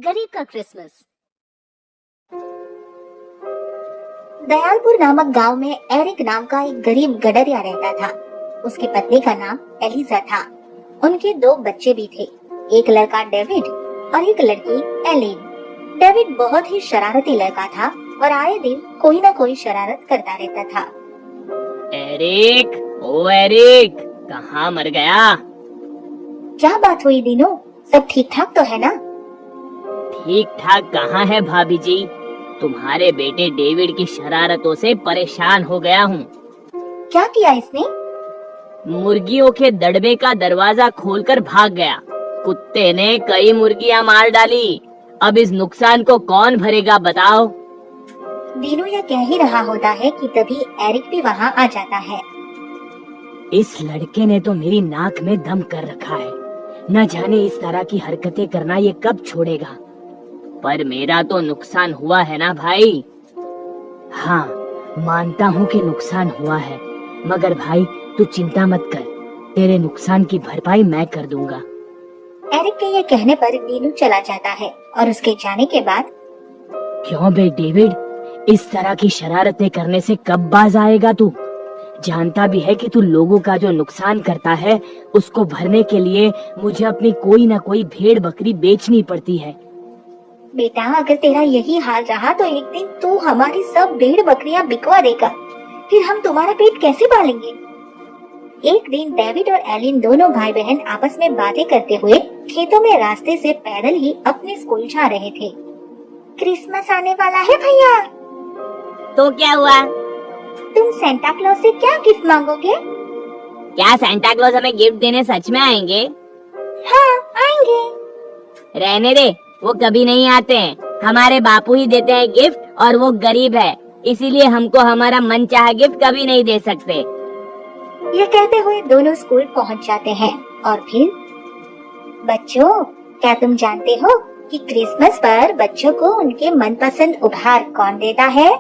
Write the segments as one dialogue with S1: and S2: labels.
S1: गरीब का क्रिसमस। दयालपुर नामक गांव में एरिक नाम का एक गरीब गडरिया रहता था। उसकी पत्नी का नाम एलिजा था। उनके 2 बच्चे भी थे, एक लड़का डेविड और एक लड़की एलिन। डेविड बहुत ही शरारती लड़का था और आए दिन कोई न कोई शरारत करता रहता था।
S2: एरिक, ओ एरिक, कहाँ मर गया?
S1: क्या बात हुई दीनू, सब ठीक ठाक तो है ना?
S2: ठीक ठाक कहाँ है भाभी जी? तुम्हारे बेटे डेविड की शरारतों से परेशान हो गया हूँ।
S1: क्या किया इसने?
S2: मुर्गियों के दड़बे का दरवाजा खोलकर भाग गया। कुत्ते ने कई मुर्गियाँ मार डाली। अब इस नुकसान को कौन भरेगा बताओ?
S1: दीनू यह कह ही रहा होता है कि तभी एरिक भी वहाँ आ जाता है।
S2: इस लड़के ने तो मेरी नाक में दम कर रखा है। न जाने इस तरह की हरकतें करना ये कब छोड़ेगा। पर मेरा तो नुकसान हुआ है ना भाई। हाँ, मानता हूँ कि नुकसान हुआ है, मगर भाई तू चिंता मत कर, तेरे नुकसान की भरपाई मैं कर दूंगा।
S1: एरिक के ये कहने पर दीनू चला जाता है और उसके जाने के बाद,
S2: क्यों बे डेविड, इस तरह की शरारतें करने से कब बाज आएगा तू? जानता भी है कि तू लोगों का जो नुकसान करता है उसको भरने के लिए मुझे अपनी कोई ना कोई भेड़ बकरी बेचनी पड़ती है।
S1: बेटा अगर तेरा यही हाल रहा तो एक दिन तू हमारी सब भेड़ बकरियां बिकवा देगा, फिर हम तुम्हारा पेट कैसे पालेंगे? एक दिन डेविड और एलिन दोनों भाई बहन आपस में बातें करते हुए खेतों में रास्ते से पैदल ही अपने स्कूल जा रहे थे। क्रिसमस आने वाला है भैया।
S2: तो क्या हुआ?
S1: तुम सेंटा क्लॉज से क्या गिफ्ट मांगोगे?
S2: क्या सेंटा क्लॉज हमें गिफ्ट देने सच में आएंगे?
S1: हाँ आएंगे।
S2: रहने दे, वो कभी नहीं आते हैं। हमारे बापू ही देते हैं गिफ्ट और वो गरीब है, इसीलिए हमको हमारा मनचाहा गिफ्ट कभी नहीं दे सकते।
S1: यह कहते हुए दोनों स्कूल पहुंच जाते हैं और फिर, बच्चों क्या तुम जानते हो कि क्रिसमस पर बच्चों को उनके मनपसंद उपहार कौन देता है?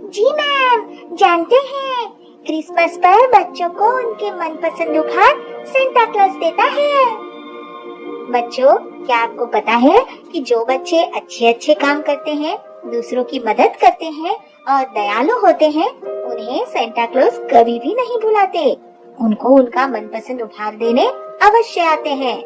S1: जी मैम, जानते हैं। क्रिसमस पर बच्चों को उनके मनपसंद उपहार सेंटा क्लॉज देता है। बच्चों क्या आपको पता है कि जो बच्चे अच्छे काम करते हैं, दूसरों की मदद करते हैं और दयालु होते हैं, उन्हें सेंटा क्लॉज कभी भी नहीं भुलाते। उनको उनका मनपसंद उपहार देने अवश्य आते हैं।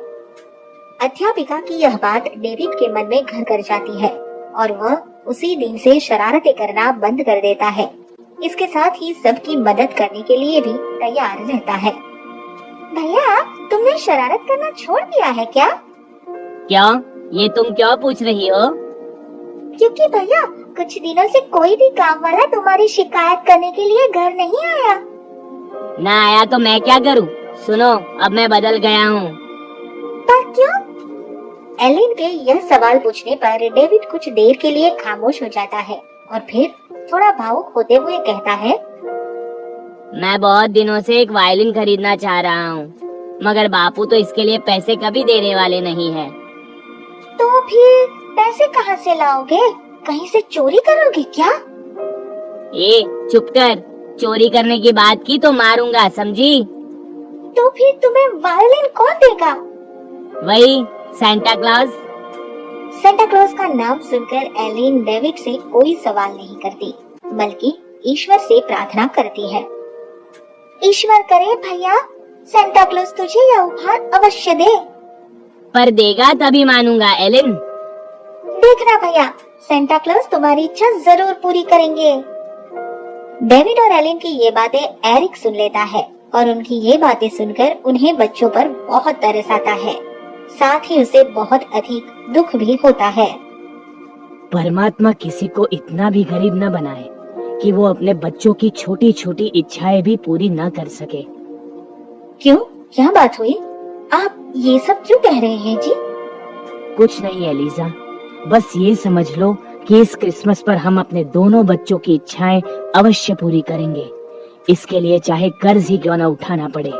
S1: अध्यापिका की यह बात डेविड के मन में घर कर जाती है और वह उसी दिन से शरारतें करना बंद कर देता है। इसके साथ ही सबकी मदद करने के लिए भी तैयार रहता है। भैया तुमने शरारत करना छोड़ दिया है क्या?
S2: क्यों? ये तुम क्यों पूछ रही हो?
S1: क्योंकि भैया कुछ दिनों से कोई भी काम वाला तुम्हारी शिकायत करने के लिए घर नहीं आया।
S2: ना आया तो मैं क्या करूं? सुनो, अब मैं बदल गया हूँ।
S1: पर क्यों? एलिन के यह सवाल पूछने पर डेविड कुछ देर के लिए खामोश हो जाता है और फिर थोड़ा भावुक होते हुए कहता है,
S2: मैं बहुत दिनों से एक वायलिन खरीदना चाह रहा हूँ, मगर बापू तो इसके लिए पैसे कभी देने वाले नहीं है।
S1: तो फिर पैसे कहाँ से लाओगे? कहीं से चोरी करोगे क्या?
S2: ए चुप कर, चोरी करने की बात की तो मारूंगा, समझी?
S1: तो फिर तुम्हें वायलिन कौन देगा?
S2: वही सेंटा क्लॉज।
S1: सेंटा क्लॉज का नाम सुनकर एलिन डेविड से कोई सवाल नहीं करती, बल्कि ईश्वर से प्रार्थना करती है। ईश्वर करे भैया सेंटा क्लॉज तुझे यह उपहार अवश्य दे।
S2: पर देगा तभी मानूंगा एलिन।
S1: देखना भैया, सेंटा क्लॉज तुम्हारी इच्छा जरूर पूरी करेंगे। डेविड और एलिन की ये बातें एरिक सुन लेता है और उनकी ये बातें सुनकर उन्हें बच्चों पर बहुत तरस आता है। साथ ही उसे बहुत अधिक दुख भी होता है।
S2: परमात्मा किसी को इतना भी गरीब न बनाए कि वो अपने बच्चों की छोटी छोटी इच्छाएं भी पूरी न कर सके।
S1: क्यों, क्या बात हुई? आप ये सब क्यों कह रहे हैं जी?
S2: कुछ नहीं एलिजा, बस ये समझ लो कि इस क्रिसमस पर हम अपने दोनों बच्चों की इच्छाएं अवश्य पूरी करेंगे। इसके लिए चाहे कर्ज ही क्यों न उठाना पड़े।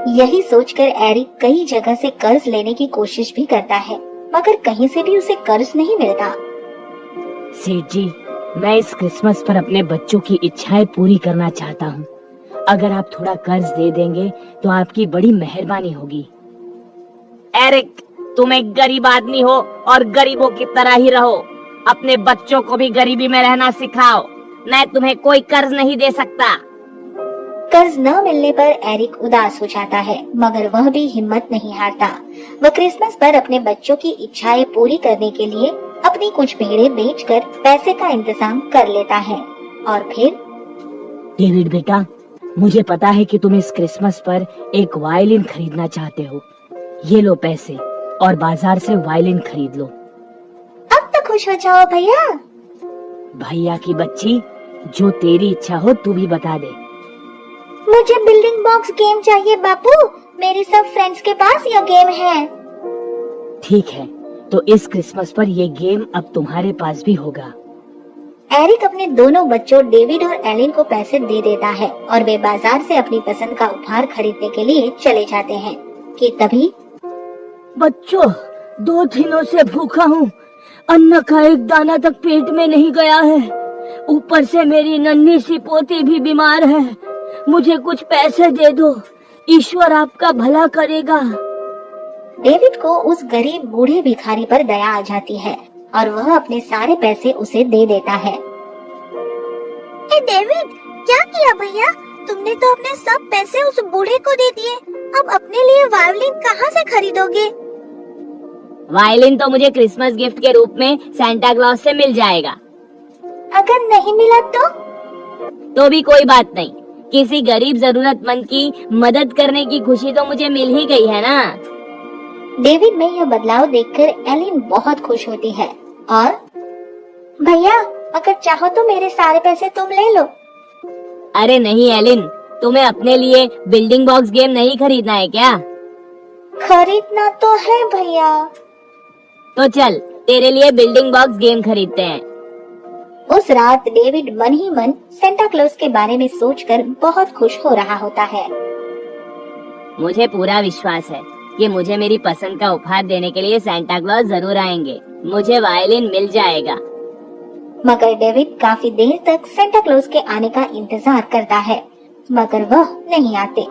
S1: यही सोचकर एरिक कई जगह से कर्ज लेने की कोशिश भी करता है, मगर कहीं से भी उसे कर्ज नहीं मिलता।
S2: सेठ जी, मैं इस क्रिसमस पर अपने बच्चों की इच्छाएं पूरी करना चाहता हूँ। अगर आप थोड़ा कर्ज दे देंगे तो आपकी बड़ी मेहरबानी होगी। एरिक, तुम एक गरीब आदमी हो और गरीबों की तरह ही रहो। अपने बच्चों को भी गरीबी में रहना सिखाओ। मैं तुम्हें कोई कर्ज नहीं दे सकता।
S1: कर्ज न मिलने पर एरिक उदास हो जाता है, मगर वह भी हिम्मत नहीं हारता। वह क्रिसमस पर अपने बच्चों की इच्छाएं पूरी करने के लिए अपनी कुछ भेड़ें बेचकर पैसे का इंतजाम कर लेता है। और फिर
S2: डेविड बेटा, मुझे पता है कि तुम इस क्रिसमस पर एक वायलिन खरीदना चाहते हो। ये लो पैसे और बाजार से वायलिन खरीद लो।
S1: अब तो खुश हो जाओ भैया।
S2: भैया की बच्ची, जो तेरी इच्छा हो तू भी बता दे।
S1: मुझे बिल्डिंग बॉक्स गेम चाहिए बापू। मेरे सब फ्रेंड्स के पास यह गेम है।
S2: ठीक है, तो इस क्रिसमस पर ये गेम अब तुम्हारे पास भी होगा।
S1: एरिक अपने दोनों बच्चों डेविड और एलिन को पैसे दे देता है और वे बाजार से अपनी पसंद का उपहार खरीदने के लिए चले जाते हैं कि तभी
S2: बच्चों, 2 दिनों से भूखा हूँ। अन्न का एक दाना तक पेट में नहीं गया है। ऊपर से मेरी नन्ही सी पोती भी बीमार है। मुझे कुछ पैसे दे दो, ईश्वर आपका भला करेगा।
S1: डेविड को उस गरीब बूढ़े भिखारी पर दया आ जाती है और वह अपने सारे पैसे उसे दे देता है। डेविड, क्या किया भैया? तुमने तो अपने सब पैसे उस बूढ़े को दे दिए। अब अपने लिए वायलिन कहाँ से खरीदोगे?
S2: वायलिन तो मुझे क्रिसमस गिफ्ट के रूप में सैंटा क्लॉज से मिल जाएगा।
S1: अगर नहीं मिला
S2: तो भी कोई बात नहीं। किसी गरीब जरूरतमंद की मदद करने की खुशी तो मुझे मिल ही गई है ना।
S1: डेविड में यह बदलाव देखकर एलिन बहुत खुश होती है और भैया, अगर चाहो तो मेरे सारे पैसे तुम ले लो।
S2: अरे नहीं एलिन, तुम्हें अपने लिए बिल्डिंग बॉक्स गेम नहीं खरीदना है क्या?
S1: खरीदना तो है भैया।
S2: तो चल, तेरे लिए बिल्डिंग बॉक्स गेम खरीदते हैं।
S1: उस रात डेविड मन ही मन सेंटा क्लॉज के बारे में सोचकर बहुत खुश हो रहा होता है।
S2: मुझे पूरा विश्वास है कि मुझे मेरी पसंद का उपहार देने के लिए सेंटा क्लॉज जरूर आएंगे। मुझे वायलिन मिल जाएगा।
S1: मगर डेविड काफी देर तक सेंटा क्लॉज के आने का इंतजार करता है, मगर वह नहीं आते।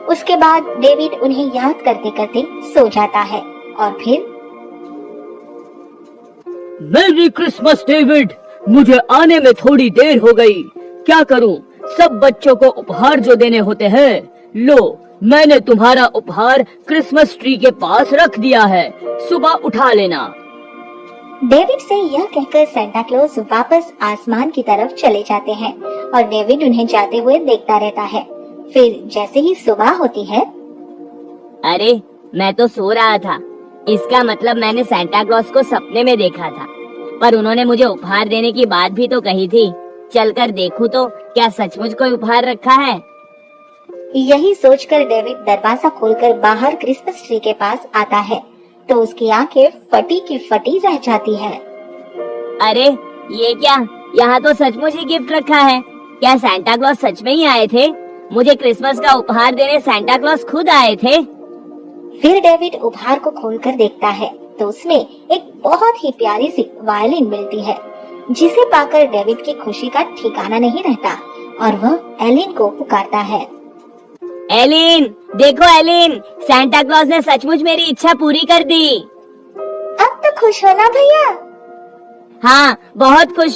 S1: उसके बाद डेविड उन्हें याद करते करते सो जाता है। और फिर
S2: मेरी क्रिसमस डेविड, मुझे आने में थोड़ी देर हो गई। क्या करूं? सब बच्चों को उपहार जो देने होते हैं, लो मैंने तुम्हारा उपहार क्रिसमस ट्री के पास रख दिया है। सुबह उठा लेना।
S1: डेविड से यह कहकर सेंटा क्लॉज वापस आसमान की तरफ चले जाते हैं और डेविड उन्हें जाते हुए देखता रहता है। फिर जैसे ही सुबह होती है,
S2: अरे मैं तो सो रहा था। इसका मतलब मैंने सेंटा क्लॉज को सपने में देखा था, पर उन्होंने मुझे उपहार देने की बात भी तो कही थी। चलकर देखूं तो क्या सचमुच कोई उपहार रखा है।
S1: यही सोचकर डेविड दरवाजा खोलकर बाहर क्रिसमस ट्री के पास आता है तो उसकी आंखें फटी की फटी रह जाती है।
S2: अरे ये क्या? यहाँ तो सचमुच ही गिफ्ट रखा है। क्या सेंटा क्लॉज सच में ही आए थे? मुझे क्रिसमस का उपहार देने सेंटा क्लॉज खुद आए थे।
S1: फिर डेविड उपहार को खोलकर देखता है तो उसमें एक बहुत ही प्यारी सी वायलिन मिलती है, जिसे पाकर डेविड की खुशी का ठिकाना नहीं रहता और वह एलिन को पुकारता है।
S2: एलिन, देखो एलिन, सेंटा क्लॉज ने सचमुच मेरी इच्छा पूरी कर दी।
S1: अब तो खुश हो ना भैया?
S2: हाँ, बहुत खुश हूँ।